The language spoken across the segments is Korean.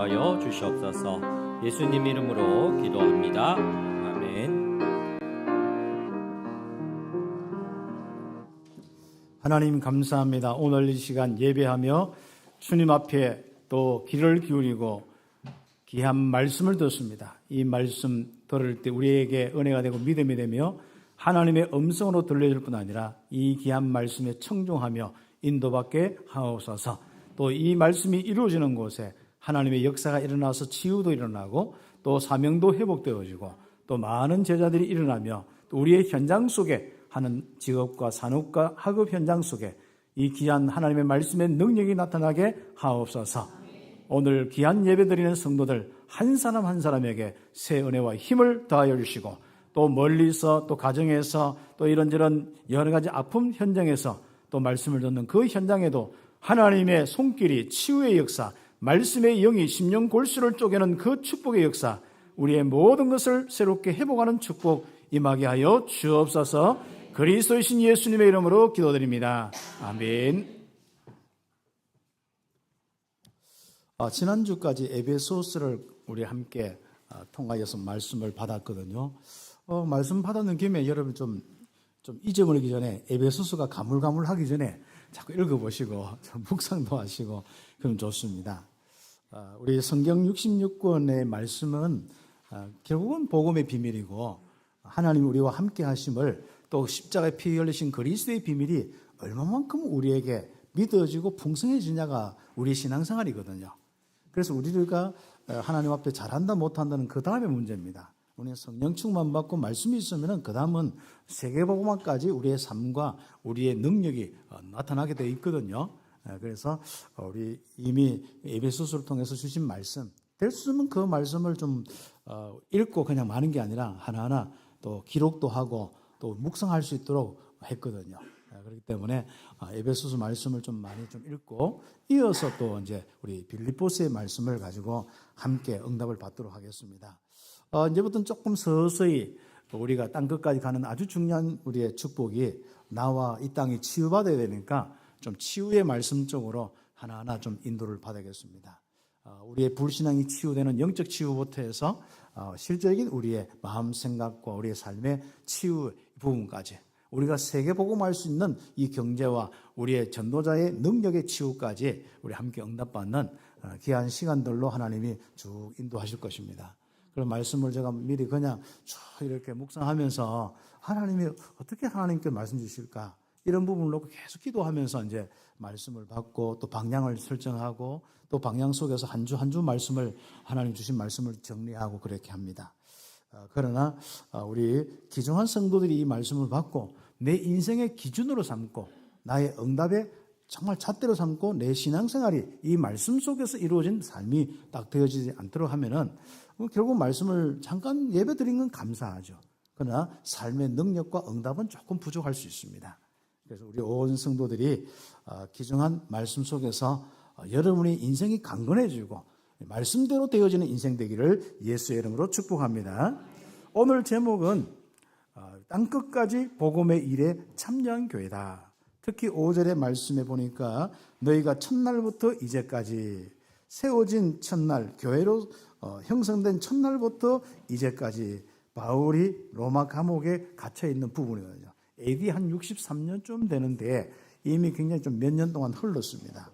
하여 주시옵소서. 예수님 이름으로 기도합니다. 아멘. 하나님 감사합니다. 오늘 이 시간 예배하며 주님 앞에 또 귀를 기울이고 귀한 말씀을 듣습니다. 이 말씀 들을 때 우리에게 은혜가 되고 믿음이 되며 하나님의 음성으로 들려줄 뿐 아니라 이 귀한 말씀에 청종하며 인도받게 하옵소서. 또 이 말씀이 이루어지는 곳에 하나님의 역사가 일어나서 치유도 일어나고 또 사명도 회복되어지고 또 많은 제자들이 일어나며 또 우리의 현장 속에 하는 직업과 산업과 학업 현장 속에 이 귀한 하나님의 말씀의 능력이 나타나게 하옵소서. 오늘 귀한 예배 드리는 성도들 한 사람 한 사람에게 새 은혜와 힘을 더하여 주시고 또 멀리서 또 가정에서 또 이런저런 여러 가지 아픔 현장에서 또 말씀을 듣는 그 현장에도 하나님의 손길이 치유의 역사, 말씀의 영이 심령 골수를 쪼개는 그 축복의 역사, 우리의 모든 것을 새롭게 회복하는 축복 임하게 하여 주옵소서. 그리스도이신 예수님의 이름으로 기도드립니다. 아멘. 지난주까지 에베소서를 우리 함께 통하여서 말씀을 받았거든요. 말씀 받았는 김에 여러분 좀 잊어버리기 전에 에베소서가 가물가물하기 전에 자꾸 읽어보시고 좀 묵상도 하시고 그럼 좋습니다. 우리 성경 66권의 말씀은 결국은 복음의 비밀이고 하나님 우리와 함께 하심을 또 십자가에 피 흘리신 그리스도의 비밀이 얼마만큼 우리에게 믿어지고 풍성해지냐가 우리의 신앙생활이거든요. 그래서 우리가 하나님 앞에 잘한다 못한다는 그 다음의 문제입니다. 우리는 성령 충만 받고 말씀이 있으면 그 다음은 세계복음화까지 우리의 삶과 우리의 능력이 나타나게 되어 있거든요. 그래서 우리 이미 에베소서를 통해서 주신 말씀 될 수 있으면 그 말씀을 좀 읽고 그냥 마는 게 아니라 하나하나 또 기록도 하고 또 묵상할 수 있도록 했거든요. 그렇기 때문에 에베소서 말씀을 좀 많이 좀 읽고 이어서 또 이제 우리 빌립보서의 말씀을 가지고 함께 응답을 받도록 하겠습니다. 이제부터는 조금 서서히 우리가 땅 끝까지 가는 아주 중요한 우리의 축복이 나와 이 땅이 치유받아야 되니까 좀 치유의 말씀 쪽으로 하나하나 좀 인도를 받아야겠습니다. 우리의 불신앙이 치유되는 영적 치유부터 해서 실제적인 우리의 마음 생각과 우리의 삶의 치유 부분까지 우리가 세계복음할 수 있는 이 경제와 우리의 전도자의 능력의 치유까지 우리 함께 응답받는 귀한 시간들로 하나님이 쭉 인도하실 것입니다. 그런 말씀을 제가 미리 그냥 쭉 이렇게 묵상하면서 하나님이 어떻게 하나님께 말씀 주실까 이런 부분을 놓고 계속 기도하면서 이제 말씀을 받고 또 방향을 설정하고 또 방향 속에서 한 주 한 주 말씀을 하나님 주신 말씀을 정리하고 그렇게 합니다. 그러나 우리 귀중한 성도들이 이 말씀을 받고 내 인생의 기준으로 삼고 나의 응답에 정말 잣대로 삼고 내 신앙생활이 이 말씀 속에서 이루어진 삶이 딱 되어지지 않도록 하면은 결국 말씀을 잠깐 예배 드린 건 감사하죠. 그러나 삶의 능력과 응답은 조금 부족할 수 있습니다. 그래서 우리 온 성도들이 귀중한 말씀 속에서 여러분의 인생이 강건해지고 말씀대로 되어지는 인생 되기를 예수의 이름으로 축복합니다. 오늘 제목은 땅끝까지 복음의 일에 참여한 교회다. 특히 5절의 말씀에 보니까 너희가 첫날부터 이제까지 세워진 첫날 교회로 형성된 첫날부터 이제까지 바울이 로마 감옥에 갇혀있는 부분이거든요. AD 한 63년쯤 되는데 이미 굉장히 좀 몇 년 동안 흘렀습니다.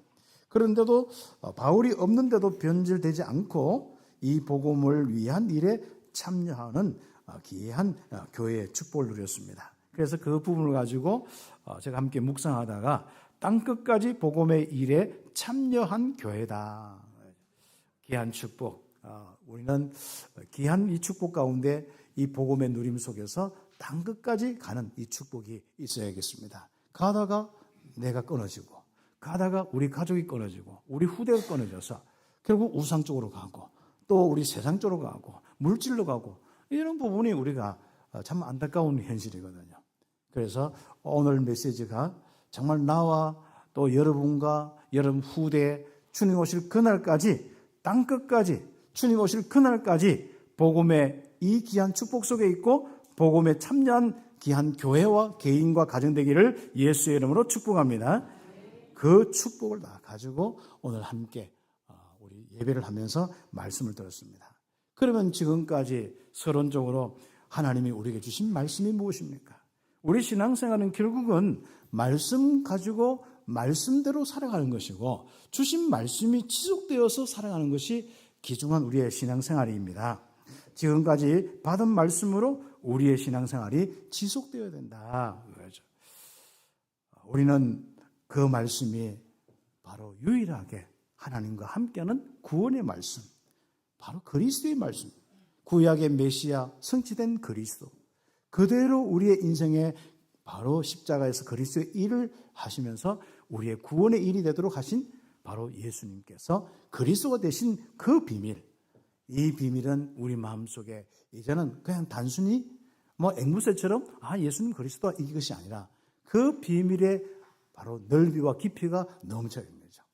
그런데도 바울이 없는데도 변질되지 않고 이 복음을 위한 일에 참여하는 귀한 교회의 축복을 누렸습니다. 그래서 그 부분을 가지고 제가 함께 묵상하다가 땅끝까지 복음의 일에 참여한 교회다. 귀한 축복. 우리는 귀한 이 축복 가운데 이 복음의 누림 속에서 땅끝까지 가는 이 축복이 있어야겠습니다. 가다가 내가 끊어지고 가다가 우리 가족이 끊어지고 우리 후대가 끊어져서 결국 우상 쪽으로 가고 또 우리 세상 쪽으로 가고 물질로 가고 이런 부분이 우리가 참 안타까운 현실이거든요. 그래서 오늘 메시지가 정말 나와 또 여러분과 여러분 후대 주님 오실 그날까지 땅끝까지 주님 오실 그날까지 복음의 이 귀한 축복 속에 있고 복음에 참여한 귀한 교회와 개인과 가정 되기를 예수의 이름으로 축복합니다. 그 축복을 다 가지고 오늘 함께 우리 예배를 하면서 말씀을 들었습니다. 그러면 지금까지 서론적으로 하나님이 우리에게 주신 말씀이 무엇입니까? 우리 신앙생활은 결국은 말씀 가지고 말씀대로 살아가는 것이고 주신 말씀이 지속되어서 살아가는 것이 귀중한 우리의 신앙생활입니다. 지금까지 받은 말씀으로 우리의 신앙생활이 지속되어야 된다. 우리는 그 말씀이 바로 유일하게 하나님과 함께하는 구원의 말씀, 바로 그리스도의 말씀, 구약의 메시아 성취된 그리스도, 그대로 우리의 인생에 바로 십자가에서 그리스도의 일을 하시면서 우리의 구원의 일이 되도록 하신 바로 예수님께서 그리스도가 되신 그 비밀, 이 비밀은 우리 마음속에 이제는 그냥 단순히 앵무새처럼 예수님 그리스도가 이것이 아니라 그 비밀의 바로 넓이와 깊이가 넘쳐야 됩니다.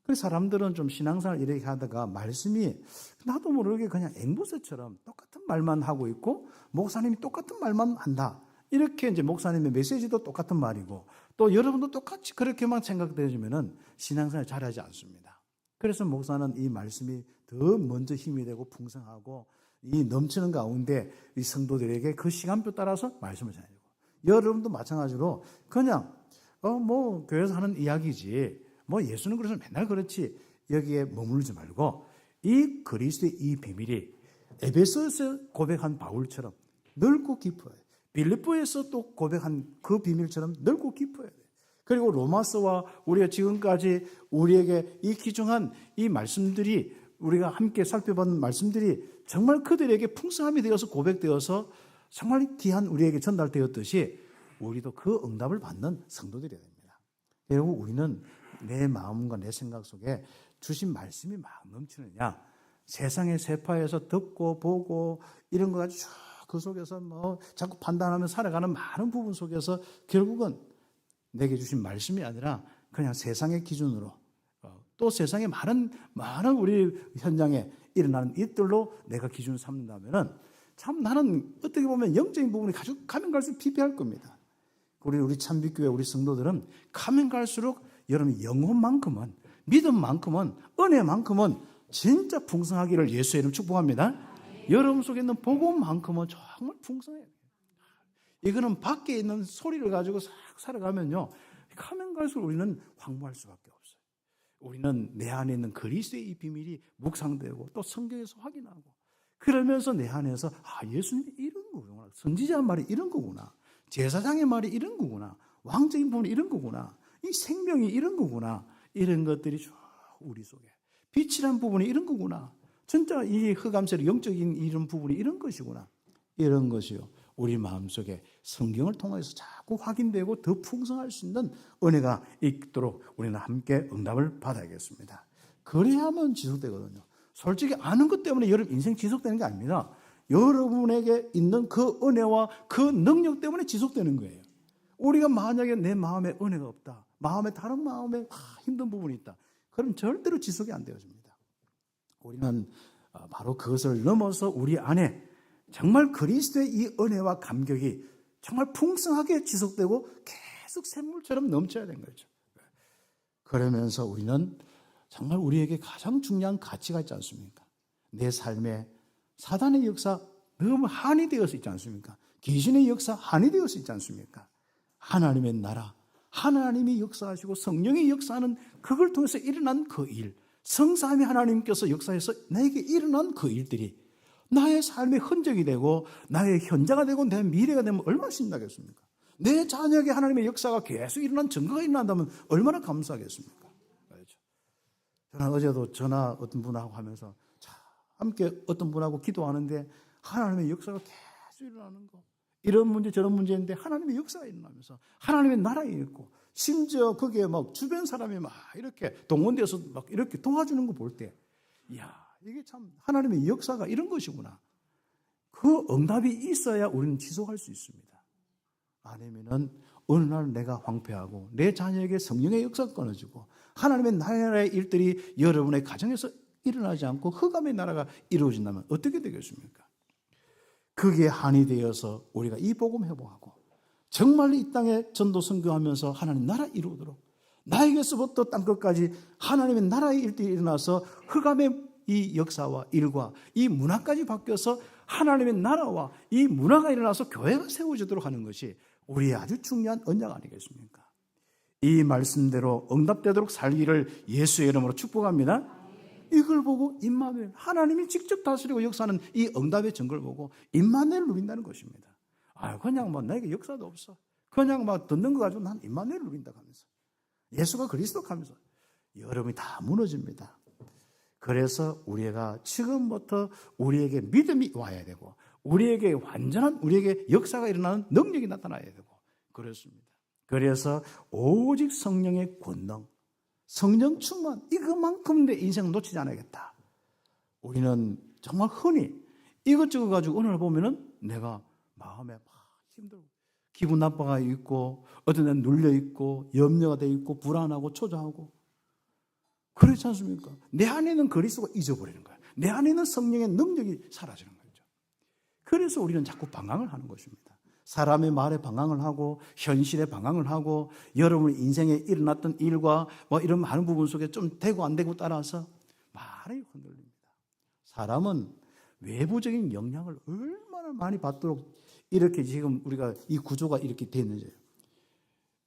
그래서 사람들은 좀 신앙생활 이렇게 하다가 말씀이 나도 모르게 그냥 앵무새처럼 똑같은 말만 하고 있고 목사님이 똑같은 말만 한다. 이렇게 이제 목사님의 메시지도 똑같은 말이고 또 여러분도 똑같이 그렇게만 생각되어지면은 신앙생활 잘하지 않습니다. 그래서 목사는 이 말씀이 더 먼저 힘이 되고 풍성하고 이 넘치는 가운데 이 성도들에게 그 시간표 따라서 말씀을 전해주고 여러분도 마찬가지로 그냥 교회에서 하는 이야기지 예수는 그래서 맨날 그렇지 여기에 머물지 말고 이 그리스도의 이 비밀이 에베소에서 고백한 바울처럼 넓고 깊어요. 빌립보에서 또 고백한 그 비밀처럼 넓고 깊어야 돼요. 그리고 로마서와 우리가 지금까지 우리에게 이 귀중한 이 말씀들이 우리가 함께 살펴본 말씀들이 정말 그들에게 풍성함이 되어서 고백되어서 정말 귀한 우리에게 전달되었듯이 우리도 그 응답을 받는 성도들이 됩니다. 결국 우리는 내 마음과 내 생각 속에 주신 말씀이 막 넘치느냐, 세상의 세파에서 듣고 보고 이런 거 가지고 그 속에서 자꾸 판단하며 살아가는 많은 부분 속에서 결국은 내게 주신 말씀이 아니라 그냥 세상의 기준으로 또 세상의 많은 우리 현장에 일어나는 일들로 내가 기준을 삼는다면은 참 나는 어떻게 보면 영적인 부분이 가면 갈수록 피폐할 겁니다. 우리 참빛교회 우리 성도들은 가면 갈수록 여러분 영혼만큼은 믿음만큼은 은혜만큼은 진짜 풍성하기를 예수의 이름 축복합니다. 여러분 속에 있는 복음만큼은 정말 풍성해요. 이거는 밖에 있는 소리를 가지고 싹 살아가면요 가면 갈수록 우리는 황무할 수밖에 없어요. 우리는 내 안에 있는 그리스도의 이 비밀이 묵상되고 또 성경에서 확인하고 그러면서 내 안에서 예수님이 이런 거구나, 선지자 말이 이런 거구나, 제사장의 말이 이런 거구나, 왕적인 부분이 이런 거구나, 이 생명이 이런 거구나, 이런 것들이 쭉 우리 속에 빛이란 부분이 이런 거구나, 진짜 이 흑암세력 영적인 이런 부분이 이런 것이구나, 이런 것이요 우리 마음속에 성경을 통해서 자꾸 확인되고 더 풍성할 수 있는 은혜가 있도록 우리는 함께 응답을 받아야겠습니다. 그래야만 지속되거든요. 솔직히 아는 것 때문에 여러분 인생 지속되는 게 아닙니다. 여러분에게 있는 그 은혜와 그 능력 때문에 지속되는 거예요. 우리가 만약에 내 마음에 은혜가 없다, 마음에 다른 마음에 힘든 부분이 있다, 그럼 절대로 지속이 안 되어집니다. 우리는 바로 그것을 넘어서 우리 안에 정말 그리스도의 이 은혜와 감격이 정말 풍성하게 지속되고 계속 샘물처럼 넘쳐야 되는 거죠. 그러면서 우리는 정말 우리에게 가장 중요한 가치가 있지 않습니까? 내 삶에 사단의 역사 너무 한이 되어서 있지 않습니까? 귀신의 역사 한이 되어서 있지 않습니까? 하나님의 나라, 하나님이 역사하시고 성령이 역사하는 그걸 통해서 일어난 그 일, 성삼위 하나님께서 역사해서 나에게 일어난 그 일들이 나의 삶의 흔적이 되고 나의 현자가 되고 내 미래가 되면 얼마나 신나겠습니까? 내 자녀에게 하나님의 역사가 계속 일어난 증거가 일어난다면 얼마나 감사하겠습니까? 그렇죠? 저는 어제도 전화 어떤 분하고 하면서 함께 어떤 분하고 기도하는데 하나님의 역사가 계속 일어나는 거, 이런 문제 저런 문제인데 하나님의 역사가 일어나면서 하나님의 나라에 있고 심지어 거기에 막 주변 사람이 막 이렇게 동원돼서 막 이렇게 도와주는 거 볼 때 이야, 이게 참 하나님의 역사가 이런 것이구나. 그 응답이 있어야 우리는 지속할 수 있습니다. 아니면은 어느 날 내가 황폐하고 내 자녀에게 성령의 역사가 끊어지고 하나님의 나라의 일들이 여러분의 가정에서 일어나지 않고 흑암의 나라가 이루어진다면 어떻게 되겠습니까? 그게 한이 되어서 우리가 이 복음 회복하고 정말 이 땅에 전도 선교하면서 하나님 나라 이루도록 나에게서부터 땅끝까지 하나님의 나라의 일들이 일어나서 흑암의 이 역사와 일과 이 문화까지 바뀌어서 하나님의 나라와 이 문화가 일어나서 교회가 세워지도록 하는 것이 우리의 아주 중요한 언약 아니겠습니까? 이 말씀대로 응답되도록 살기를 예수의 이름으로 축복합니다. 이걸 보고 임마누엘, 하나님이 직접 다스리고 역사하는 이 응답의 증거를 보고 임마누엘을 누린다는 것입니다. 그냥 나에게 역사도 없어. 그냥 듣는 거 가지고 난 임마누엘을 누린다 하면서 예수가 그리스도 하면서 여러분이 다 무너집니다. 그래서 우리가 지금부터 우리에게 믿음이 와야 되고 우리에게 완전한 우리에게 역사가 일어나는 능력이 나타나야 되고 그렇습니다. 그래서 오직 성령의 권능, 성령 충만 이것만큼 내 인생을 놓치지 않아야겠다. 우리는 정말 흔히 이것저것 가지고 오늘 보면은 내가 마음에 막 힘들고 기분 나빠가 있고 어떤 데는 눌려 있고 염려가 돼 있고 불안하고 초조하고 그렇지 않습니까? 내 안에는 그리스도가 잊어버리는 거예요. 내 안에는 성령의 능력이 사라지는 거죠. 그래서 우리는 자꾸 방황을 하는 것입니다. 사람의 말에 방황을 하고 현실에 방황을 하고 여러분의 인생에 일어났던 일과 이런 많은 부분 속에 좀 되고 안 되고 따라서 많이 흔들립니다. 사람은 외부적인 영향을 얼마나 많이 받도록 이렇게 지금 우리가 이 구조가 이렇게 됐는지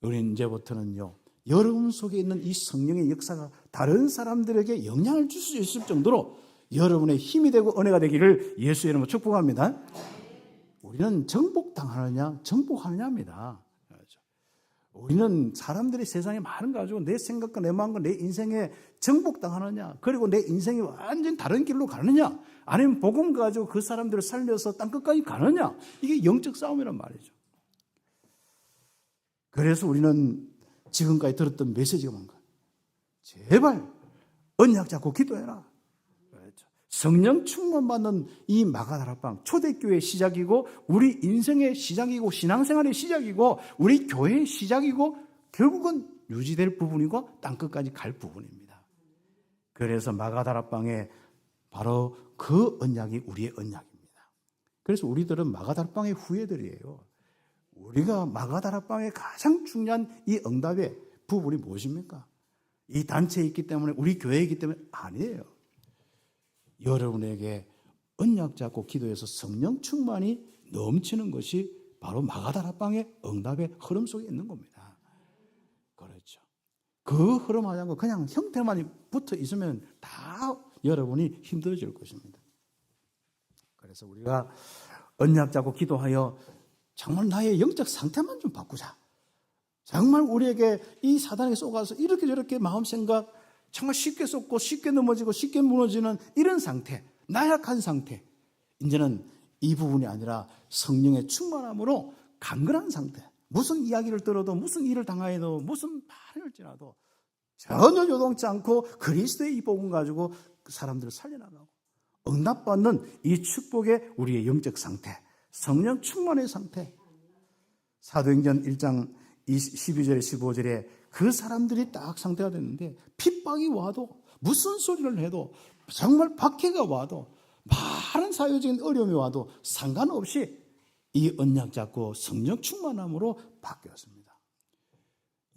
우리는 이제부터는요 여러분 속에 있는 이 성령의 역사가 다른 사람들에게 영향을 줄 수 있을 정도로 여러분의 힘이 되고 은혜가 되기를 예수의 이름으로 축복합니다. 우리는 정복당하느냐 정복하느냐입니다. 우리는 사람들이 세상에 많은 거 가지고 내 생각과 내 마음과 내 인생에 정복당하느냐 그리고 내 인생이 완전히 다른 길로 가느냐 아니면 복음 가지고 그 사람들을 살려서 땅끝까지 가느냐 이게 영적 싸움이란 말이죠. 그래서 우리는 지금까지 들었던 메시지가 뭔가 제발 언약 잡고 기도해라. 성령 충만받는 이 마가다락방 초대교회의 시작이고 우리 인생의 시작이고 신앙생활의 시작이고 우리 교회의 시작이고 결국은 유지될 부분이고 땅끝까지 갈 부분입니다. 그래서 마가다락방에 바로 그 언약이 우리의 언약입니다. 그래서 우리들은 마가다락방의 후예들이에요. 우리가 마가다락방의 가장 중요한 이 응답의 부분이 무엇입니까? 이 단체에 있기 때문에 우리 교회에 있기 때문에 아니에요. 여러분에게 언약 잡고 기도해서 성령 충만이 넘치는 것이 바로 마가다락방의 응답의 흐름 속에 있는 겁니다. 그렇죠. 그 흐름 하자고 그냥 형태만 붙어 있으면 다 여러분이 힘들어질 것입니다. 그래서 우리가 언약 잡고 기도하여 정말 나의 영적 상태만 좀 바꾸자. 정말 우리에게 이 사단에 쏘가서 이렇게 저렇게 마음 생각 정말 쉽게 쏟고 쉽게 넘어지고 쉽게 무너지는 이런 상태, 나약한 상태. 이제는 이 부분이 아니라 성령의 충만함으로 강건한 상태. 무슨 이야기를 들어도 무슨 일을 당하여도 무슨 말을 할지라도 전혀 요동치 않고 그리스도의 이 복음 가지고 사람들을 살려나가고 응답받는 이 축복의 우리의 영적 상태, 성령 충만의 상태. 사도행전 1장 12절에 15절에 그 사람들이 딱 상태가 됐는데 핍박이 와도 무슨 소리를 해도 정말 박해가 와도 많은 사회적인 어려움이 와도 상관없이 이 언약 잡고 성령 충만함으로 바뀌었습니다.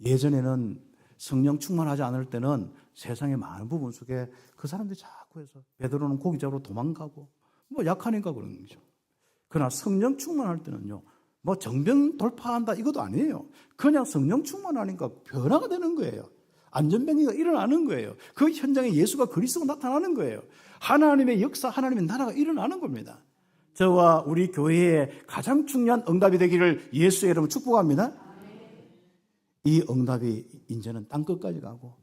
예전에는 성령 충만하지 않을 때는 세상의 많은 부분 속에 그 사람들이 자꾸 해서 베드로는 고기 잡으러 도망가고 약하니까 그런 거죠. 그러나 성령 충만할 때는요 정병 돌파한다 이것도 아니에요. 그냥 성령 충만하니까 변화가 되는 거예요. 안전병기가 일어나는 거예요. 그 현장에 예수가 그리스도가 나타나는 거예요. 하나님의 역사, 하나님의 나라가 일어나는 겁니다. 저와 우리 교회의 가장 중요한 응답이 되기를 예수의 이름으로 축복합니다. 이 응답이 이제는 땅끝까지 가고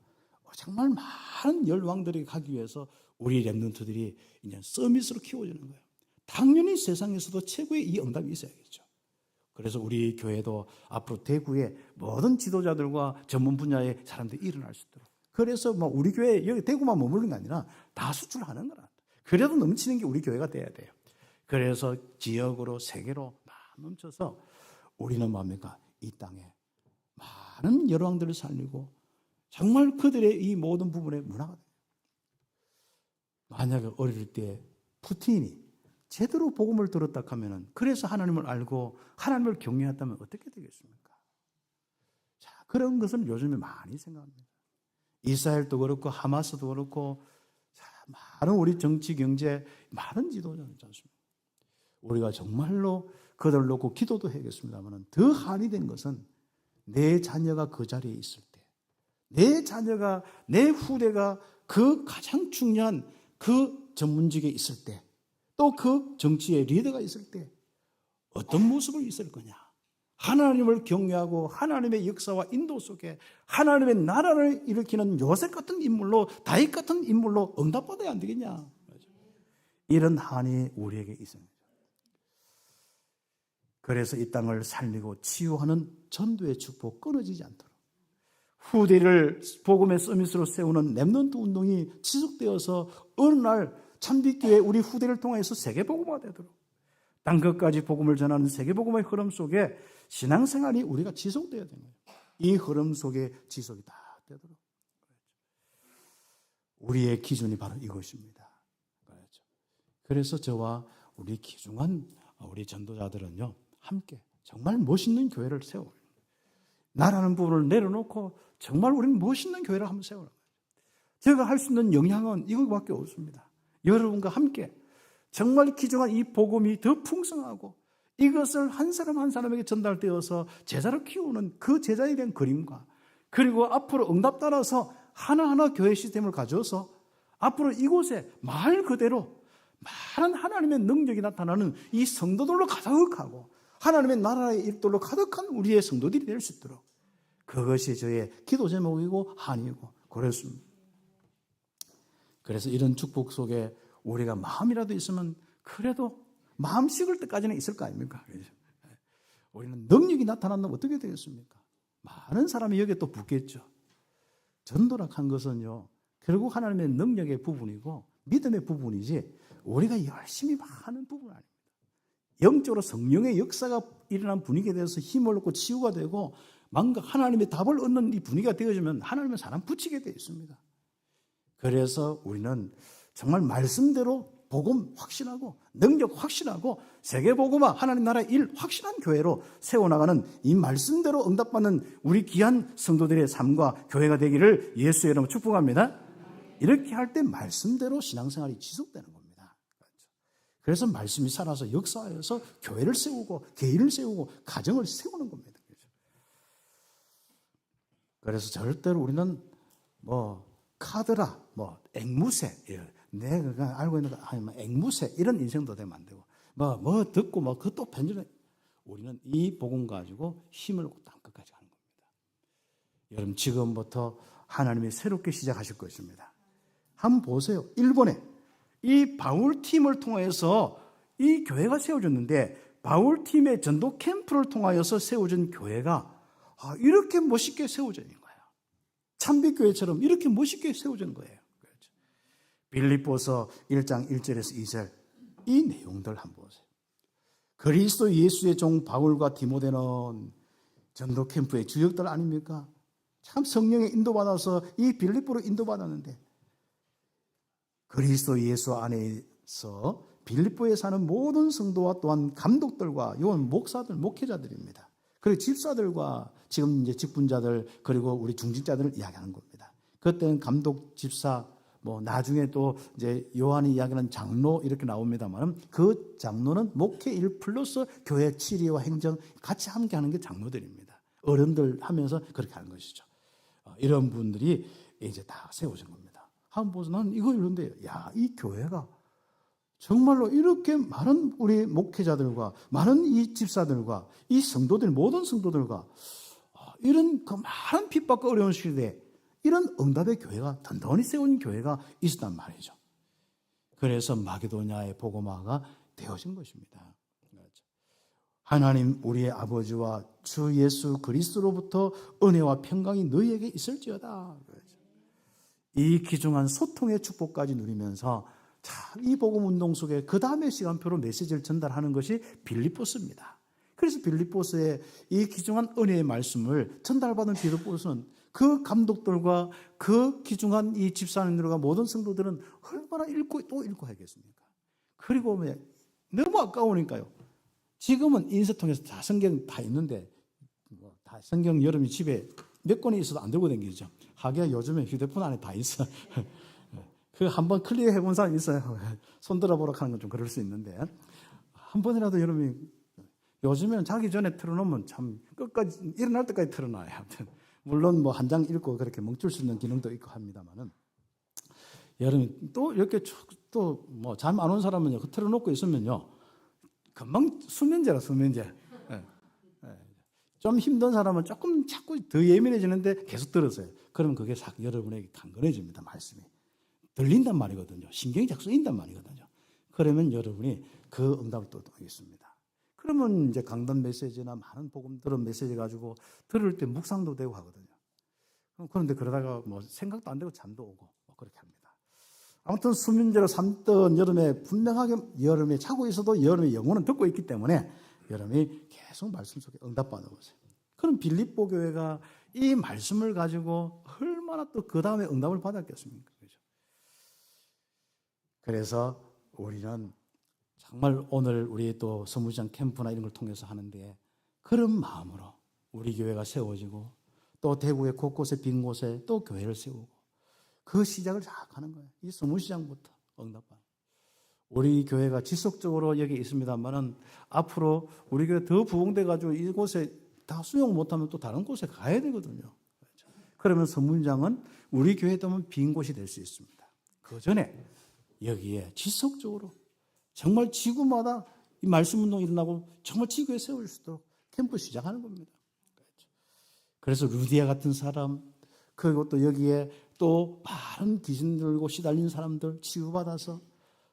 정말 많은 열왕들이 가기 위해서 우리 렘넌트들이 이제 서밋으로 키워지는 거예요. 당연히 세상에서도 최고의 이 응답이 있어야겠죠. 그래서 우리 교회도 앞으로 대구의 모든 지도자들과 전문 분야의 사람들이 일어날 수 있도록. 그래서 우리 교회 여기 대구만 머무르는 게 아니라 다 수출하는 거라. 그래도 넘치는 게 우리 교회가 돼야 돼요. 그래서 지역으로 세계로 막 넘쳐서 우리는 뭡니까? 이 땅에 많은 열왕들을 살리고 정말 그들의 이 모든 부분에 문화가 돼요. 만약에 어릴 때 푸틴이 제대로 복음을 들었다 하면은 그래서 하나님을 알고 하나님을 경외했다면 어떻게 되겠습니까? 자, 그런 것은 요즘에 많이 생각합니다. 이스라엘도 그렇고 하마스도 그렇고 많은 우리 정치, 경제, 많은 지도자는 있지 않습니까? 우리가 정말로 그들을 놓고 기도도 해야겠습니다만 더 한이 된 것은 내 자녀가 그 자리에 있을 때, 내 자녀가, 내 후대가 그 가장 중요한 그 전문직에 있을 때, 또 그 정치의 리더가 있을 때 어떤 모습을 있을 거냐. 하나님을 경외하고 하나님의 역사와 인도 속에 하나님의 나라를 일으키는 요셉 같은 인물로, 다윗 같은 인물로 응답받아야 안 되겠냐. 이런 한이 우리에게 있습니다. 그래서 이 땅을 살리고 치유하는 전도의 축복 끊어지지 않도록, 후대를 복음의 서밋으로 세우는 렘넌트 운동이 지속되어서 어느 날 참빛교회 우리 후대를 통해서 세계복음화가 되도록, 땅끝까지 복음을 전하는 세계복음의 흐름 속에 신앙생활이 우리가 지속되어야 되는 거예요. 이 흐름 속에 지속이 다 되도록. 우리의 기준이 바로 이것입니다. 그래서 저와 우리 귀중한 우리 전도자들은요, 함께 정말 멋있는 교회를 세워요. 나라는 부분을 내려놓고 정말 우리는 멋있는 교회를 한번 세우는 거예요. 제가 할 수 있는 영향은 이거밖에 없습니다. 여러분과 함께 정말 귀중한 이 복음이 더 풍성하고 이것을 한 사람 한 사람에게 전달되어서 제자를 키우는 그 제자에 대한 그림과, 그리고 앞으로 응답 따라서 하나하나 교회 시스템을 가져서 앞으로 이곳에 말 그대로 많은 하나님의 능력이 나타나는 이 성도들로 가득하고 하나님의 나라의 일들로 가득한 우리의 성도들이 될 수 있도록, 그것이 저의 기도 제목이고 한이고 그렇습니다. 그래서 이런 축복 속에 우리가 마음이라도 있으면 그래도 마음 식을 때까지는 있을 거 아닙니까? 우리는 능력이 나타나면 어떻게 되겠습니까? 많은 사람이 여기에 또 붙겠죠. 전도라 한 것은요, 결국 하나님의 능력의 부분이고 믿음의 부분이지 우리가 열심히 하는 부분은 아닙니다. 영적으로 성령의 역사가 일어난 분위기에 대해서 힘을 얻고 치유가 되고 뭔가 하나님의 답을 얻는 이 분위기가 되어지면 하나님은 사람 붙이게 되어 있습니다. 그래서 우리는 정말 말씀대로 복음 확신하고 능력 확신하고 세계복음화 하나님 나라의 일 확신한 교회로 세워나가는 이 말씀대로 응답받는 우리 귀한 성도들의 삶과 교회가 되기를 예수의 이름으로 축복합니다. 이렇게 할 때 말씀대로 신앙생활이 지속되는 겁니다. 그래서 말씀이 살아서 역사하여서 교회를 세우고 개인을 세우고 가정을 세우는 겁니다. 그래서 절대로 우리는 카드라, 앵무새, 내가 알고 있는 거 아니면 앵무새 이런 인생도 되면 안 되고 듣고 그것도 편집해. 우리는 이 복음 가지고 힘을 얻고 땅 끝까지 가는 겁니다. 여러분 지금부터 하나님이 새롭게 시작하실 것입니다. 한번 보세요. 일본에 이 바울팀을 통해서 이 교회가 세워졌는데 바울팀의 전도 캠프를 통하여서 세워진 교회가 이렇게 멋있게 세워져 있는 거예요. 참빛교회처럼 이렇게 멋있게 세워진 거예요. 그렇죠. 빌립보서 1장 1절에서 2절 이 내용들 한번 보세요. 그리스도 예수의 종 바울과 디모데는 전도 캠프의 주역들 아닙니까? 참 성령의 인도받아서 이 빌립보로 인도받았는데 그리스도 예수 안에서 빌립보에 사는 모든 성도와 또한 감독들과 이건 목사들, 목회자들입니다. 그리고 집사들과 지금 이제 직분자들 그리고 우리 중직자들을 이야기하는 겁니다. 그때는 감독, 집사, 나중에 또 이제 요한이 이야기하는 장로 이렇게 나옵니다만 그 장로는 목회 일 플러스 교회 치리와 행정 같이 함께하는 게 장로들입니다. 어른들 하면서 그렇게 하는 것이죠. 이런 분들이 이제 다 세워진 겁니다. 한번 보서 나는 이거 이런데 이 교회가 정말로 이렇게 많은 우리 목회자들과 많은 이 집사들과 이 성도들 모든 성도들과 이런 그 많은 핍박과 어려운 시대에 이런 응답의 교회가 든든히 세운 교회가 있었단 말이죠. 그래서 마게도냐의 복음화가 되어진 것입니다. 하나님 우리의 아버지와 주 예수 그리스도로부터 은혜와 평강이 너희에게 있을지어다. 이 귀중한 소통의 축복까지 누리면서 이 복음 운동 속에 그 다음의 시간표로 메시지를 전달하는 것이 빌립보스입니다. 그래서 빌립보스의 이 귀중한 은혜의 말씀을 전달받은 빌립보스는 그 감독들과 그 귀중한 이 집사님들과 모든 성도들은 얼마나 읽고 또 읽고 하겠습니까? 그리고 너무 아까우니까요. 지금은 인쇄통에서 다 성경 다 있는데 다 성경 여러분이 집에 몇 권이 있어도 안 들고 다니죠. 하기야 요즘에 휴대폰 안에 다 있어. 그 한번 클리어 해본 사람이 있어요. 손 들어보라 하는 건 좀 그럴 수 있는데 한 번이라도 여러분이 요즘에는 자기 전에 틀어놓으면 참 끝까지 일어날 때까지 틀어놔요. 아무튼 물론 뭐 한 장 읽고 그렇게 멈출 수 있는 기능도 있고 합니다만은 여러분 또 이렇게 또 뭐 잠 안 온 사람은요 그 틀어놓고 있으면요 금방 수면제라 수면제. 예. 좀 힘든 사람은 조금 자꾸 더 예민해지는데 계속 들었어요. 그러면 그게 싹 여러분에게 강건해집니다. 말씀이 들린단 말이거든요. 신경이 자꾸 쓰인단 말이거든요. 그러면 여러분이 그 응답을 또 하겠습니다. 그러면 이제 강단 메시지나 많은 복음 들은 메시지 가지고 들을 때 묵상도 되고 하거든요. 그런데 그러다가 뭐 생각도 안 되고 잠도 오고 뭐 그렇게 합니다. 아무튼 수면제로 삼던 여름에 분명하게 여름에 자고 있어도 여름에 영혼은 듣고 있기 때문에 여러분이 계속 말씀 속에 응답받아 보세요. 그럼 빌립보 교회가 이 말씀을 가지고 얼마나 또 그 다음에 응답을 받았겠습니까? 그렇죠? 그래서 우리는 정말 오늘 우리 또 서무시장 캠프나 이런 걸 통해서 하는데 그런 마음으로 우리 교회가 세워지고 또 대구의 곳곳에 빈 곳에 또 교회를 세우고 그 시작을 쫙 하는 거예요. 이 서무시장부터 응답받는. 우리 교회가 지속적으로 여기 있습니다만은 앞으로 우리 교회 더 부흥돼 가지고 이곳에 다 수용 못하면 또 다른 곳에 가야 되거든요. 그렇죠? 그러면 서문장은 우리 교회에 되면 빈 곳이 될 수 있습니다. 그 전에 여기에 지속적으로 정말 지구마다 이 말씀 운동이 일어나고 정말 지구에 세울 수 있도록 캠프 시작하는 겁니다. 그렇죠? 그래서 루디아 같은 사람 그리고 또 여기에 또 많은 귀신 들고 시달린 사람들 치유받아서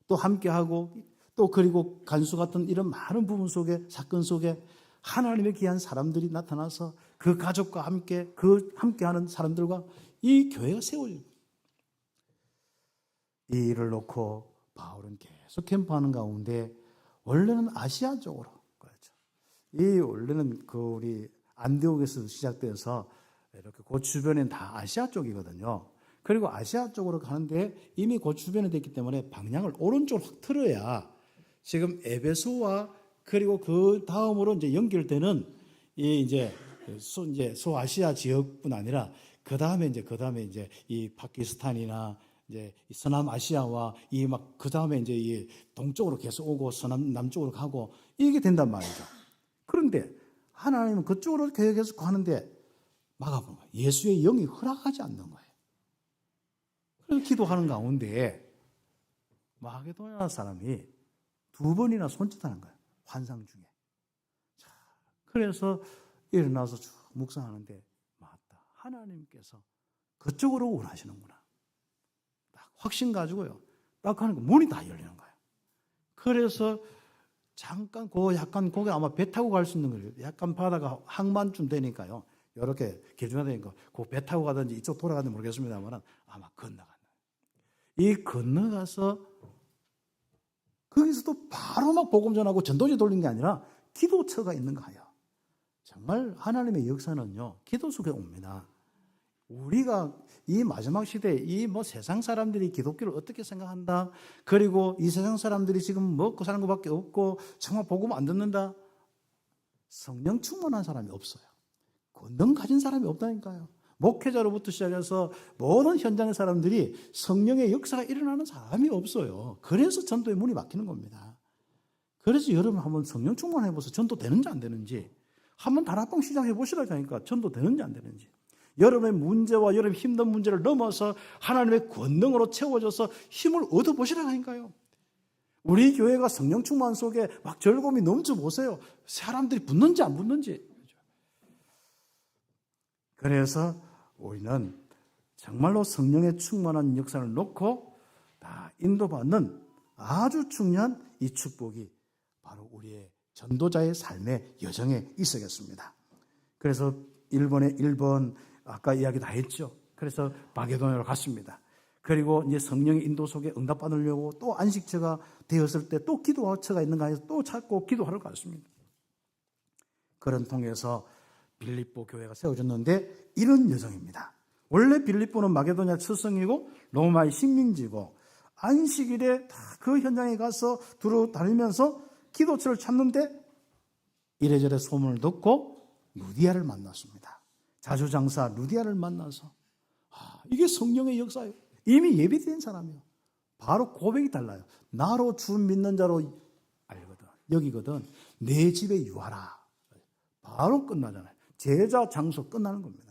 또 함께하고 또 그리고 간수 같은 이런 많은 부분 속에 사건 속에 하나님의 귀한 사람들이 나타나서 그 가족과 함께 그 함께하는 사람들과 이 교회가 세워져요. 이 일을 놓고 바울은 계속 캠프하는 가운데 원래는 아시아 쪽으로 그렇죠. 이 원래는 그 우리 안디옥에서 시작돼서 이렇게 그 주변엔 다 아시아 쪽이거든요. 그리고 아시아 쪽으로 가는데 이미 그 주변에 됐기 때문에 방향을 오른쪽으로 확 틀어야 지금 에베소와 그리고 그 다음으로 이제 연결되는 이 이제 소아시아 지역뿐 아니라 그 다음에 이제 이 파키스탄이나 이제 서남아시아와 이 막 그 다음에 이제 이 동쪽으로 계속 오고 남쪽으로 가고 이게 된단 말이죠. 그런데 하나님은 그쪽으로 계속 가는데 막아보는 거예요. 예수의 영이 허락하지 않는 거예요. 그래서 기도하는 가운데 마게도냐 사람이 2번이나 손짓하는 거예요. 환상 중에. 자, 그래서 일어나서 쭉 묵상하는데 맞다. 하나님께서 그쪽으로 원하시는구나. 딱 확신 가지고요. 딱 하는 거 문이 다 열리는 거예요. 그래서 잠깐 약간 거기 아마 배 타고 갈 수 있는 거예요. 약간 바다가 항만쯤 되니까요. 이렇게 개중화되니까 그 배 타고 가든지 이쪽 돌아가든지 모르겠습니다만 아마 건너가는. 이 건너가서 거기서도 바로 막 복음 전하고 전도지 돌린 게 아니라 기도처가 있는 거예요. 정말 하나님의 역사는요 기도 속에 옵니다. 우리가 이 마지막 시대에 이 뭐 세상 사람들이 기독교를 어떻게 생각한다. 그리고 이 세상 사람들이 지금 먹고 사는 것밖에 없고 정말 복음 안 듣는다. 성령 충만한 사람이 없어요. 권능 가진 사람이 없다니까요. 목회자로부터 시작해서 모든 현장의 사람들이 성령의 역사가 일어나는 사람이 없어요. 그래서 전도의 문이 막히는 겁니다. 그래서 여러분 한번 성령 충만해 보세요. 전도 되는지 안 되는지. 한번 다락방 시작해 보시라니까 전도 되는지 안 되는지. 여러분의 문제와 여러분의 힘든 문제를 넘어서 하나님의 권능으로 채워져서 힘을 얻어보시라니까요. 우리 교회가 성령 충만 속에 막 즐거움이 넘쳐 보세요. 사람들이 붙는지 안 붙는지. 그래서 우리는 정말로 성령의 충만한 역사를 놓고 다 인도받는 아주 중요한 이 축복이 바로 우리의 전도자의 삶의 여정에 있어야겠습니다. 그래서 일본의 1번 아까 이야기 다 했죠. 그래서 마게도냐로 갔습니다. 그리고 이제 성령의 인도 속에 응답받으려고 또 안식처가 되었을 때 또 기도처가 있는가 해서 또 찾고 기도하러 갔습니다. 그런 통해서 빌립보 교회가 세워졌는데 이런 여정입니다. 원래 빌립보는 마게도냐 처성이고 로마의 식민지고 안식일에 다 그 현장에 가서 두루 다니면서 기도처를 찾는데 이래저래 소문을 듣고 루디아를 만났습니다. 자주장사 루디아를 만나서 이게 성령의 역사예요. 이미 예비된 사람이에요. 바로 고백이 달라요. 나로 주 믿는 자로 알거든. 여기거든. 내 집에 유하라. 바로 끝나잖아요. 제자 장소 끝나는 겁니다.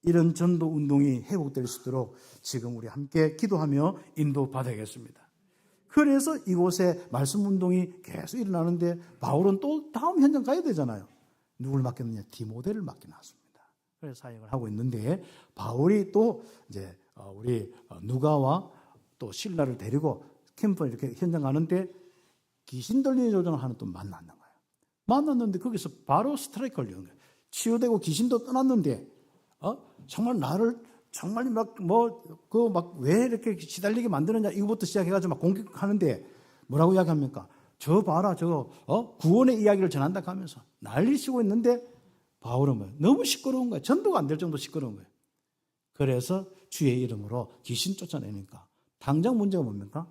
이런 전도 운동이 회복될 수 있도록 지금 우리 함께 기도하며 인도받아야겠습니다. 그래서 이곳에 말씀 운동이 계속 일어나는데 바울은 또 다음 현장 가야 되잖아요. 누굴 맡겼느냐? 디모데를 맡겨놨습니다. 그래서 사역을 하고 있는데 바울이 또 이제 우리 누가와 또 실라를 데리고 캠프 이렇게 현장 가는데 귀신 들리는 조정을 하는 또 만났는 거예요. 만났는데 거기서 바로 스트라이크 걸리는 거예요. 치유되고 귀신도 떠났는데 정말 나를 정말 왜 이렇게 시달리게 만드느냐 이거부터 시작해가지고 막 공격하는데 뭐라고 이야기합니까? 저 봐라 구원의 이야기를 전한다 하면서 난리치고 있는데 바울은 뭐예요? 너무 시끄러운 거예요. 전도가 안 될 정도 시끄러운 거예요. 그래서 주의 이름으로 귀신 쫓아내니까 당장 문제가 뭡니까?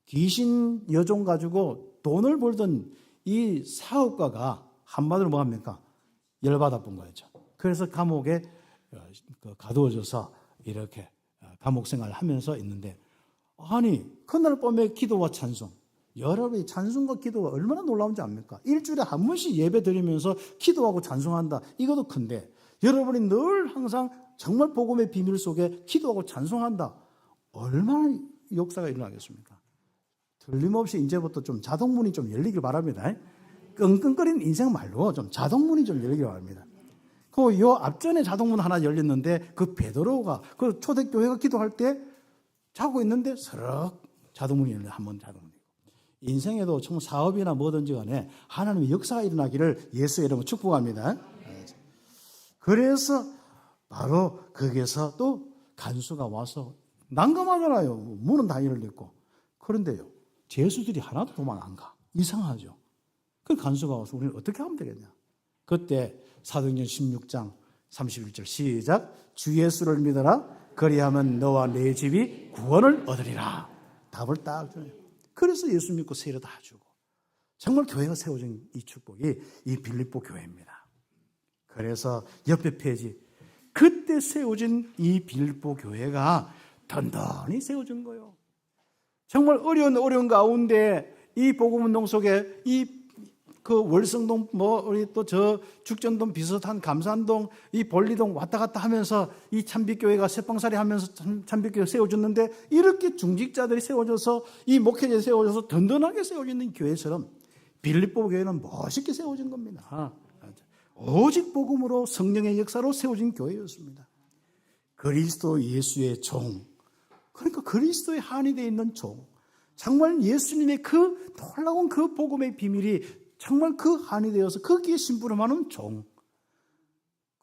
귀신 여종 가지고 돈을 벌던 이 사업가가 한마디로 뭐 합니까? 열받아 본 거였죠. 그래서 감옥에 가두어져서 이렇게 감옥 생활을 하면서 있는데 아니 그날 밤에 기도와 찬송 여러분이 찬송과 기도가 얼마나 놀라운지 압니까? 일주일에 한 번씩 예배 드리면서 기도하고 찬송한다. 이것도 큰데 여러분이 늘 항상 정말 복음의 비밀 속에 기도하고 찬송한다. 얼마나 역사가 일어나겠습니까? 틀림없이 이제부터 좀 자동문이 좀 열리길 바랍니다. 끙끙거리는 인생 말로 좀 자동문이 좀 열리길 바랍니다. 요 앞전에 자동문 하나 열렸는데 그 베드로가 그 초대교회가 기도할 때 자고 있는데 서럭 자동문이 열려 한번 자동문이. 인생에도 총 사업이나 뭐든지 간에 하나님의 역사가 일어나기를 예수의 이름으로 축복합니다. 그래서 바로 거기에서 또 간수가 와서 난감하잖아요. 문은 다 열렸고. 그런데요. 죄수들이 하나도 도망 안 가. 이상하죠. 그 간수가 와서 우리는 어떻게 하면 되겠냐. 그때 사도행전 16장 31절 시작. 주 예수를 믿어라. 그리하면 너와 내 집이 구원을 얻으리라. 답을 딱 줘요. 그래서 예수 믿고 세례 다 주고 정말 교회가 세워진 이 축복이 이 빌립보 교회입니다. 그래서 옆에 페이지 그때 세워진 이 빌립보 교회가 든든히 세워진 거예요. 정말 어려운 가운데 이 복음운동 속에 그 월성동 우리 또 저 죽전동 비슷한 감산동 이 볼리동 왔다 갔다 하면서 이 참빛교회가 새빵살이 하면서 참빛교회 세워졌는데 이렇게 중직자들이 세워져서 이 목회자들이 세워져서 든든하게 세워지는 교회처럼 빌립보 교회는 멋있게 세워진 겁니다. 오직 복음으로 성령의 역사로 세워진 교회였습니다. 그리스도 예수의 종, 그러니까 그리스도의 한이 되어 있는 종, 정말 예수님의 그 놀라운 그 복음의 비밀이 정말 그 한이 되어서 거기에 심부름하는 종.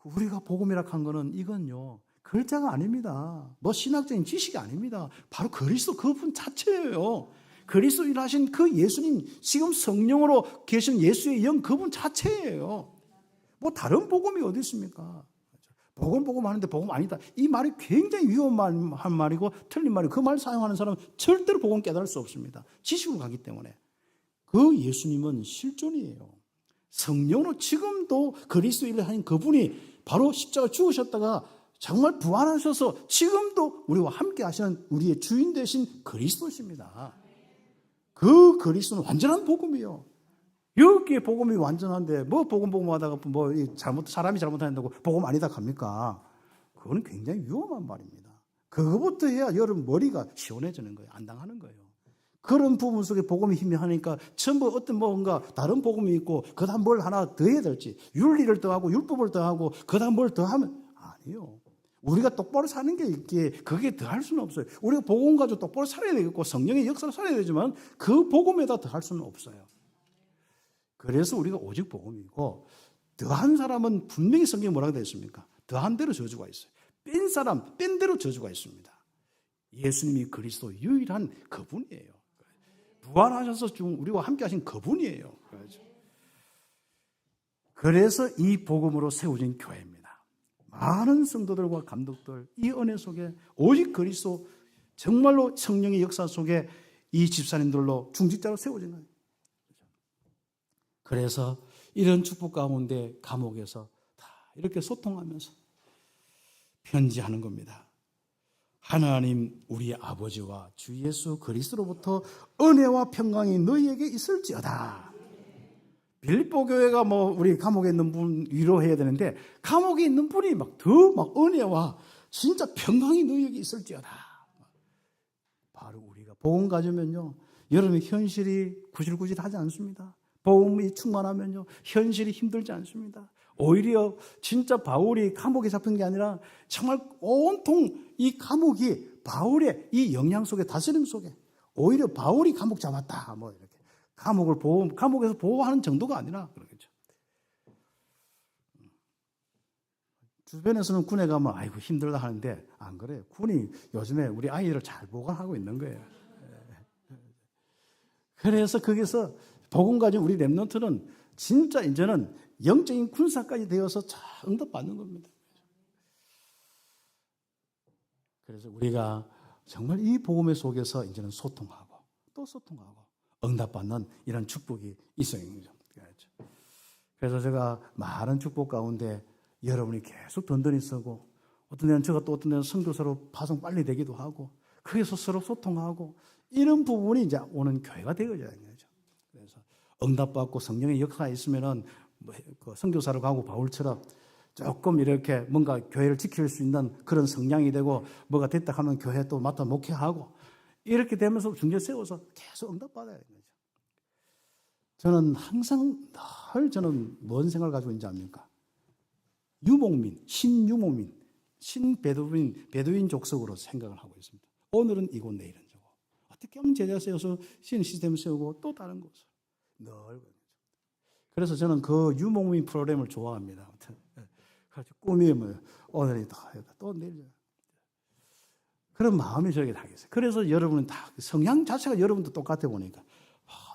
우리가 복음이라 한 거는 이건요 글자가 아닙니다. 뭐 신학적인 지식이 아닙니다. 바로 그리스도 그분 자체예요. 그리스도 일하신 그 예수님, 지금 성령으로 계신 예수의 영 그분 자체예요. 뭐 다른 복음이 어디 있습니까? 복음 하는데 복음 아니다. 이 말이 굉장히 위험한 말이고 틀린 말이고 그 말 사용하는 사람은 절대로 복음 깨달을 수 없습니다. 지식으로 가기 때문에. 그 예수님은 실존이에요. 성령으로 지금도 그리스도 일을 하는 그분이 바로 십자가 죽으셨다가 정말 부활하셔서 지금도 우리와 함께 하시는 우리의 주인 되신 그리스도십니다. 그 그리스도는 완전한 복음이에요. 여기에 복음이 완전한데 뭐 복음 하다가 사람이 잘못한다고 복음 아니다 합니까? 그건 굉장히 위험한 말입니다. 그거부터 해야 여러분 머리가 시원해지는 거예요. 안 당하는 거예요. 그런 부분 속에 복음이 희미하니까 전부 어떤 뭔가 다른 복음이 있고 그다음 뭘 하나 더 해야 될지 윤리를 더하고 율법을 더하고 그다음 뭘 더하면 아니요. 우리가 똑바로 사는 게 있기에 그게 더할 수는 없어요. 우리가 복음 가지고 똑바로 살아야 되겠고 성령의 역사를 살아야 되지만 그 복음에다 더할 수는 없어요. 그래서 우리가 오직 복음이고 더한 사람은 분명히 성경에 뭐라고 되어 있습니까? 더한 대로 저주가 있어요. 뺀 사람 뺀 대로 저주가 있습니다. 예수님이 그리스도 유일한 그분이에요. 부활하셔서 우리와 함께 하신 그분이에요. 그래서 이 복음으로 세워진 교회입니다. 많은 성도들과 감독들 이 은혜 속에 오직 그리스도 정말로 성령의 역사 속에 이 집사님들로 중직자로 세워진 거예요. 그래서 이런 축복 가운데 감옥에서 다 이렇게 소통하면서 편지하는 겁니다. 하나님 우리 아버지와 주 예수 그리스도로부터 은혜와 평강이 너희에게 있을지어다. 빌립보 교회가 우리 감옥에 있는 분 위로해야 되는데 감옥에 있는 분이 더 은혜와 진짜 평강이 너희에게 있을지어다. 바로 우리가 복음 가지면요, 여러분의 현실이 구질구질하지 않습니다. 복음이 충만하면요, 현실이 힘들지 않습니다. 오히려 진짜 바울이 감옥에 잡힌 게 아니라 정말 온통 이 감옥이 바울의 이 영향 속에, 다스림 속에, 오히려 바울이 감옥 잡았다 이렇게 감옥에서 보호하는 정도가 아니라 그러겠죠. 주변에서는 군에 가면 아이고 힘들다 하는데 안 그래요. 군이 요즘에 우리 아이들을 잘 보관하고 있는 거예요. 그래서 거기서 복음 가진 우리 렘넌트는 진짜 이제는 영적인 군사까지 되어서 잘 응답받는 겁니다. 그래서 우리가 정말 이 복음의 속에서 이제는 소통하고 또 소통하고 응답받는 이런 축복이 있어야 하는 거죠. 그래서 제가 많은 축복 가운데 여러분이 계속 든든히 쓰고, 어떤 데는 제가 또 어떤 데는 선교사로 파송 빨리 되기도 하고, 그래서 서로 소통하고, 이런 부분이 이제 오는 교회가 되어져야 하는 거죠. 그래서 응답받고 성령의 역사가 있으면은 그 선교사로 가고 바울처럼 조금 이렇게 뭔가 교회를 지킬 수 있는 그런 성량이 되고, 뭐가 됐다 하면 교회 또 맡아 목회하고, 이렇게 되면서 중재 세워서 계속 응답받아야 하는 거죠. 저는 항상 저는 뭔 생각을 가지고 있는지 압니까? 유목민, 신유목민, 베두인 족속으로 생각을 하고 있습니다. 오늘은 이곳, 내일은 저곳. 어떻게 하면 제자 세워서 신 시스템 세우고 또 다른 곳을 늘. 그래서 저는 그 유목민 프로그램을 좋아합니다. 꿈이 오늘이 또 내일. 그런 마음이 저에게 다 있어요. 그래서 여러분은 다 성향 자체가 여러분도 똑같아 보니까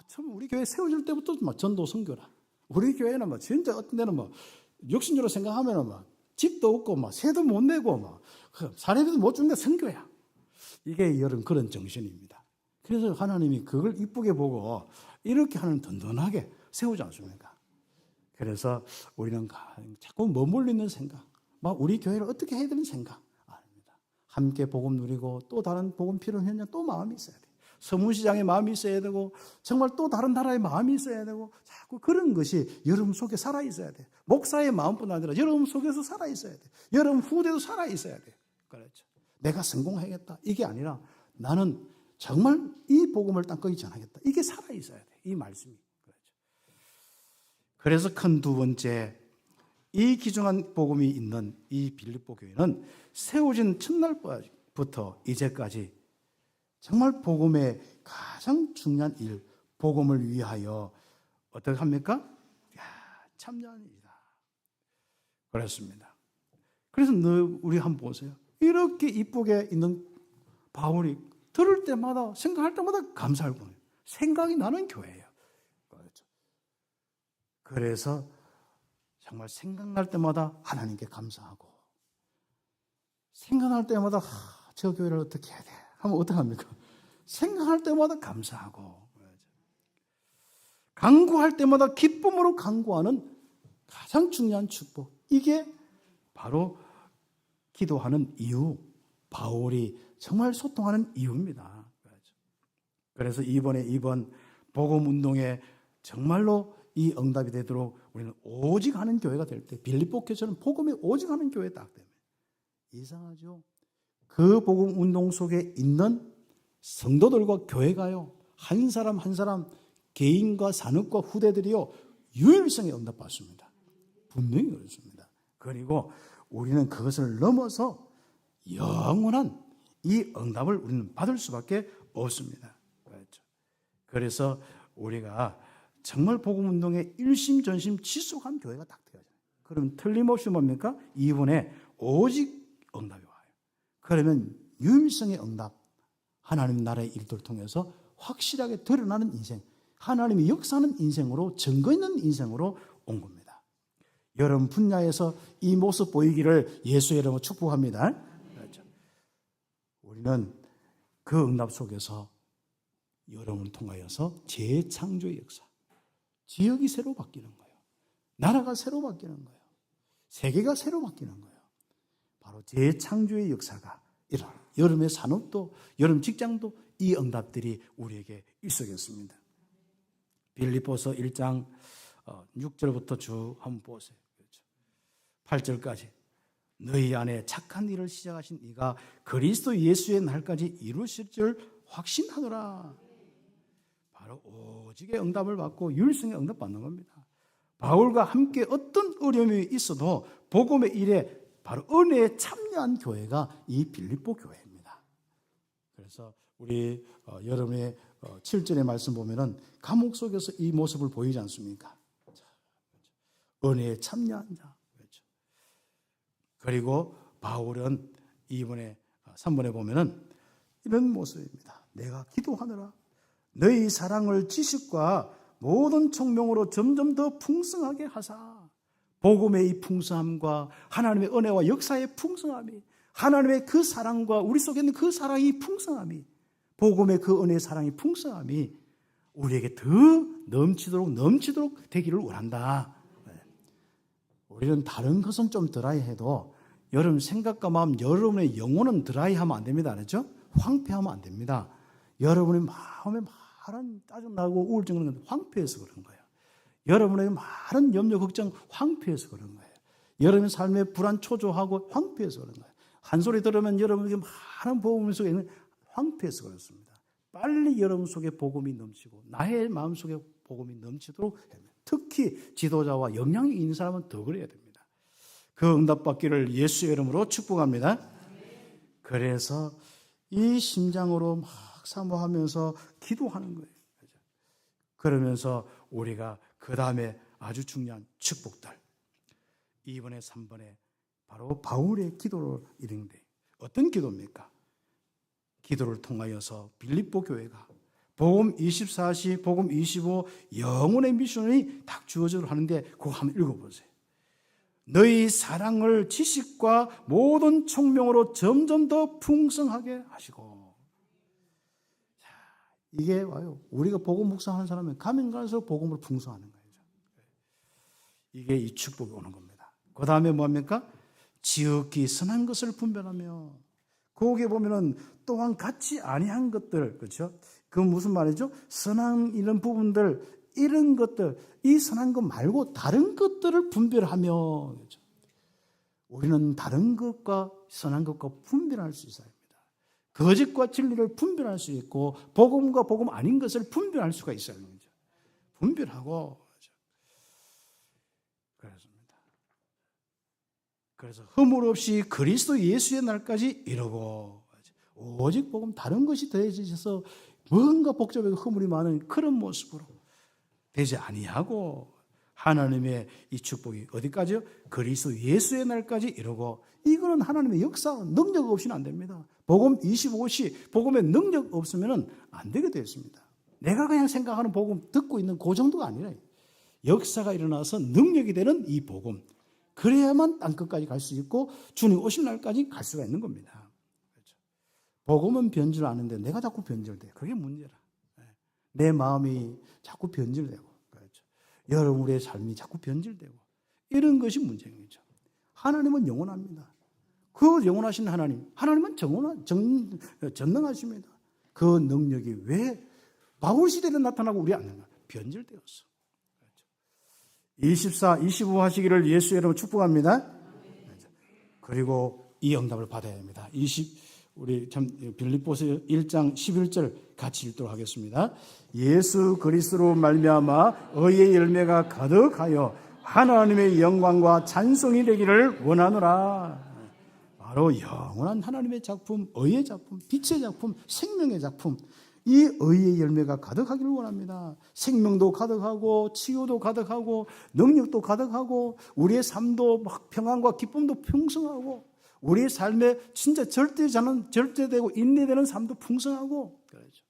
참 우리 교회 세워질 때부터 전도 선교라. 우리 교회는 진짜 어떤 데는 육신적으로 생각하면 집도 없고 세도 못 내고 사례비도 못 주는데 선교야. 이게 여러분 그런 정신입니다. 그래서 하나님이 그걸 이쁘게 보고 이렇게 하는 든든하게 세우지 않습니까? 그래서 우리는 자꾸 머물러 있는 생각, 우리 교회를 어떻게 해야 되는 생각 아닙니다. 함께 복음 누리고 또 다른 복음 필요한 현장 또 마음이 있어야 돼요. 서문시장의 마음이 있어야 되고 정말 또 다른 나라의 마음이 있어야 되고 자꾸 그런 것이 여러분 속에 살아있어야 돼요. 목사의 마음뿐 아니라 여러분 속에서 살아있어야 돼요. 여러분 후대도 살아있어야 돼요. 그렇죠. 내가 성공하겠다 이게 아니라 나는 정말 이 복음을 땅끝이 전하겠다. 이게 살아있어야 돼요. 이 말씀이. 그렇죠. 그래서 큰 두 번째, 이 귀중한 복음이 있는 이 빌립보 교회는 세워진 첫날부터 이제까지 정말 복음의 가장 중요한 일, 복음을 위하여 어떻게 합니까? 참여하는 일이다. 그렇습니다. 그래서 우리 한번 보세요. 이렇게 이쁘게 있는 바울이 들을 때마다, 생각할 때마다 감사할 거예요. 생각이 나는 교회예요. 그렇죠. 그래서 정말 생각날 때마다 하나님께 감사하고, 생각날 때마다 저 교회를 어떻게 해야 돼? 하면 어떡합니까? 생각할 때마다 감사하고, 간구할 때마다 기쁨으로 간구하는 가장 중요한 축복. 이게 바로 기도하는 이유, 바울이 정말 소통하는 이유입니다. 그래서 이번 복음 운동에 정말로 이 응답이 되도록 우리는 오직 하는 교회가 될 때, 빌립보 교회처럼 복음에 오직 하는 교회 딱 되면 이상하죠? 그 복음 운동 속에 있는 성도들과 교회가요, 한 사람 한 사람 개인과 산업과 후대들이요 유일성에 응답받습니다. 분명히 그렇습니다. 그리고 우리는 그것을 넘어서 영원한 이 응답을 우리는 받을 수밖에 없습니다. 그렇죠. 그래서 우리가 정말 복음 운동에 일심전심 지속한 교회가 딱 되어져요. 그러면 틀림없이 뭡니까? 이번에 오직 응답이 와요. 그러면 유일성의 응답, 하나님 나라의 일들을 통해서 확실하게 드러나는 인생, 하나님이 역사하는 인생으로, 증거 있는 인생으로 온 겁니다. 여러분 분야에서 이 모습 보이기를 예수의 이름으로 축복합니다. 그렇죠. 우리는 그 응답 속에서 여러분을 통하여서 재창조의 역사, 지역이 새로 바뀌는 거예요. 나라가 새로 바뀌는 거예요. 세계가 새로 바뀌는 거예요. 바로 재창조의 역사가 여러분의 산업도, 여러분 직장도 이 응답들이 우리에게 있어야겠습니다. 빌립보서 1장 6절부터 쭉 한번 보세요. 8절까지. 너희 안에 착한 일을 시작하신 이가 그리스도 예수의 날까지 이루실 줄 확신하노라. 바로 오직의 응답을 받고 율성의 응답 받는 겁니다. 바울과 함께 어떤 어려움이 있어도 복음의 일에 바로 은혜에 참여한 교회가 이 빌립보 교회입니다. 그래서 우리 여러분의 7절의 말씀 보면은 감옥 속에서 이 모습을 보이지 않습니까? 은혜에 참여한 자. 그렇죠. 그리고 바울은 이번에 3번에 보면은 이런 모습입니다. 내가 기도하느라 너희 사랑을 지식과 모든 총명으로 점점 더 풍성하게 하사. 복음의 이 풍성함과 하나님의 은혜와 역사의 풍성함이, 하나님의 그 사랑과 우리 속에 있는 그 사랑이 풍성함이, 복음의 그 은혜의 사랑이 풍성함이 우리에게 더 넘치도록 되기를 원한다. 우리는 다른 것은 좀 드라이해도 여러분 생각과 마음, 여러분의 영혼은 드라이하면 안 됩니다. 알았죠? 황폐하면 안 됩니다. 여러분의 마음에 많은 짜증나고 우울증 그런 건 황폐해서 그런 거예요. 여러분의 많은 염려, 걱정 황폐해서 그런 거예요. 여러분의 삶에 불안, 초조하고 황폐해서 그런 거예요. 한 소리 들으면 여러분에게 많은 복음 속에 있는 황폐해서 그렇습니다. 빨리 여러분 속에 복음이 넘치고 나의 마음 속에 복음이 넘치도록 해야 됩니다. 특히 지도자와 영향이 있는 사람은 더 그래야 됩니다. 그 응답받기를 예수의 이름으로 축복합니다. 그래서 이 심장으로 막 사모하면서 기도하는 거예요. 그러면서 우리가 그 다음에 아주 중요한 축복들 2번에 3번에 바로 바울의 기도를 이룬데 어떤 기도입니까? 기도를 통하여서 빌립보 교회가 복음 24시, 복음 25 영혼의 미션이 딱 주어져 하는데 그거 한번 읽어보세요. 너희 사랑을 지식과 모든 총명으로 점점 더 풍성하게 하시고. 자, 이게 와요. 우리가 복음 묵상하는 사람은 가면 갈수록 복음으로 풍성하는 거예요. 이게 이 축복이 오는 겁니다. 그 다음에 뭡니까? 지극히 선한 것을 분별하며 거기에 보면은 또한 같이 아니한 것들, 그렇죠? 그건 무슨 말이죠? 선한 이런 부분들, 이런 것들, 이 선한 것 말고 다른 것들을 분별하며, 그렇죠? 우리는 다른 것과 선한 것과 분별할 수 있어야 합니다. 거짓과 진리를 분별할 수 있고 복음과 복음 아닌 것을 분별할 수가 있어야 합니다. 분별하고, 그래서 허물 없이 그리스도 예수의 날까지 이루고 오직 복음 다른 것이 더해지셔서 뭔가 복잡하고 허물이 많은 그런 모습으로 되지 아니하고 하나님의 이 축복이 어디까지요? 그리스도 예수의 날까지 이루고 이거는 하나님의 역사, 능력 없이는 안 됩니다. 복음 25시 복음의 능력 없으면 안 되게 되어 있습니다. 내가 그냥 생각하는 복음 듣고 있는 그 정도가 아니라 역사가 일어나서 능력이 되는 이 복음 그래야만 땅끝까지 갈 수 있고 주님 오실 날까지 갈 수가 있는 겁니다. 그렇죠? 복음은 변질 안 하는데 내가 자꾸 변질돼. 그게 문제라. 내 마음이 자꾸 변질되고, 그렇죠? 여러분의 삶이 자꾸 변질되고 이런 것이 문제죠. 하나님은 영원합니다. 그 영원하신 하나님은 전능하십니다. 그 능력이 왜 바울 시대에 나타나고 우리 안 나타나? 변질되었어. 24, 25 하시기를 예수의 이름으로 축복합니다. 그리고 이 응답을 받아야 합니다. 우리 참 빌립보서 1장 11절 같이 읽도록 하겠습니다. 예수 그리스도로 말미암아 의의 열매가 가득하여 하나님의 영광과 찬송이 되기를 원하노라. 바로 영원한 하나님의 작품, 의의 작품, 빛의 작품, 생명의 작품, 이 의의 열매가 가득하기를 원합니다. 생명도 가득하고 치유도 가득하고 능력도 가득하고 우리의 삶도 막 평안과 기쁨도 풍성하고 우리의 삶에 진짜 절대되고 인내되는 삶도 풍성하고 그렇죠.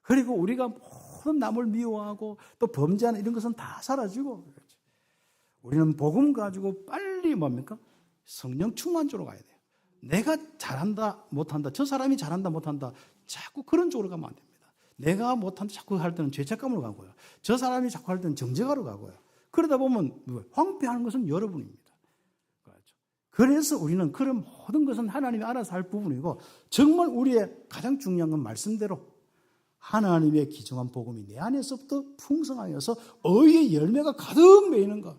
그리고 우리가 모든 남을 미워하고 또 범죄하는 이런 것은 다 사라지고 그렇죠. 우리는 복음 가지고 빨리 뭡니까? 성령 충만조로 가야 돼요. 내가 잘한다 못한다 저 사람이 잘한다 못한다 자꾸 그런 쪽으로 가면 안 됩니다. 내가 못한다 자꾸 할 때는 죄책감으로 가고요. 저 사람이 자꾸 할 때는 정죄가로 가고요. 그러다 보면 황폐하는 것은 여러분입니다. 그렇죠. 그래서 우리는 그런 모든 것은 하나님이 알아서 할 부분이고, 정말 우리의 가장 중요한 건 말씀대로 하나님의 기정한 복음이 내 안에서부터 풍성하여서 의의 열매가 가득 매이는 것.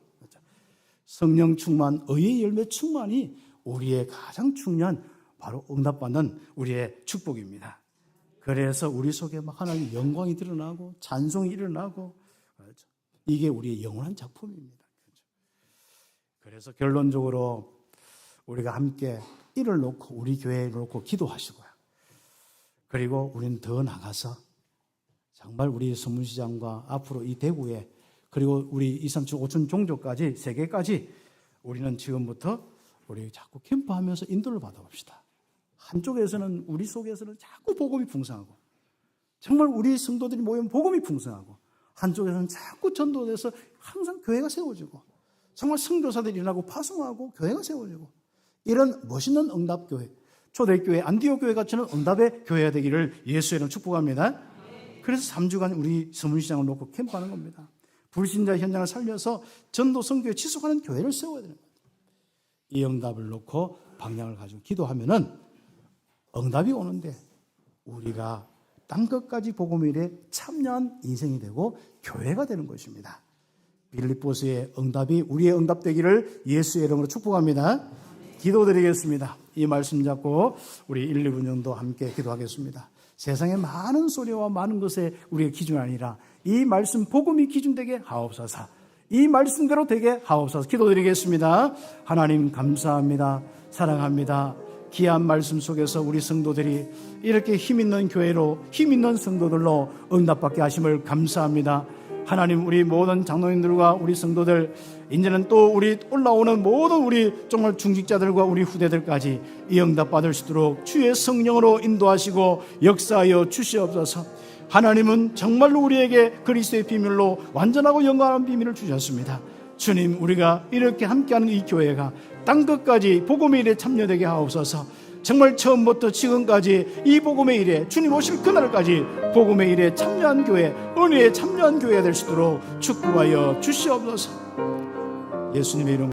성령 충만, 의의 열매 충만이 우리의 가장 중요한 바로 응답받는 우리의 축복입니다. 그래서 우리 속에 막 하나님의 영광이 드러나고 찬송이 일어나고, 그렇죠. 이게 우리의 영원한 작품입니다. 그렇죠. 그래서 결론적으로 우리가 함께 이를 놓고 우리 교회를 놓고 기도하시고요. 그리고 우리는 더 나가서 정말 우리 서문시장과 앞으로 이 대구에, 그리고 우리 237 5천 종족까지 세계까지 우리는 지금부터 우리 자꾸 캠프하면서 인도를 받아봅시다. 한쪽에서는 우리 속에서는 자꾸 복음이 풍성하고, 정말 우리 성도들이 모이면 복음이 풍성하고, 한쪽에서는 자꾸 전도돼서 항상 교회가 세워지고, 정말 선교사들이 일어나고 파송하고 교회가 세워지고, 이런 멋있는 응답교회, 초대교회, 안디옥 교회 같은 응답의 교회가 되기를 예수의 이름으로 축복합니다. 그래서 3주간 우리 서문시장을 놓고 캠프하는 겁니다. 불신자 현장을 살려서 전도 선교에 지속하는 교회를 세워야 되는 거예요. 이 응답을 놓고 방향을 가지고 기도하면은 응답이 오는데 우리가 땅 끝까지 복음의 일에 참여한 인생이 되고 교회가 되는 것입니다. 빌립보서의 응답이 우리의 응답 되기를 예수의 이름으로 축복합니다. 기도드리겠습니다. 이 말씀 잡고 우리 1, 2분 정도 함께 기도하겠습니다. 세상의 많은 소리와 많은 것에 우리의 기준이 아니라 이 말씀 복음이 기준되게 하옵소서. 이 말씀대로 되게 하옵소서. 기도드리겠습니다. 하나님 감사합니다. 사랑합니다. 귀한 말씀 속에서 우리 성도들이 이렇게 힘있는 교회로, 힘있는 성도들로 응답받게 하심을 감사합니다. 하나님, 우리 모든 장로님들과 우리 성도들, 이제는 또 우리 올라오는 모든 우리 정말 중직자들과 우리 후대들까지 이 응답 받을 수 있도록 주의 성령으로 인도하시고 역사하여 주시옵소서. 하나님은 정말로 우리에게 그리스도의 비밀로 완전하고 영원한 비밀을 주셨습니다. 주님, 우리가 이렇게 함께하는 이 교회가 땅끝까지 복음의 일에 참여되게 하옵소서. 정말 처음부터 지금까지 이 복음의 일에, 주님 오실 그날까지 복음의 일에 참여한 교회, 은혜에 참여한 교회가 될 수 있도록 축복하여 주시옵소서. 예수님의 이름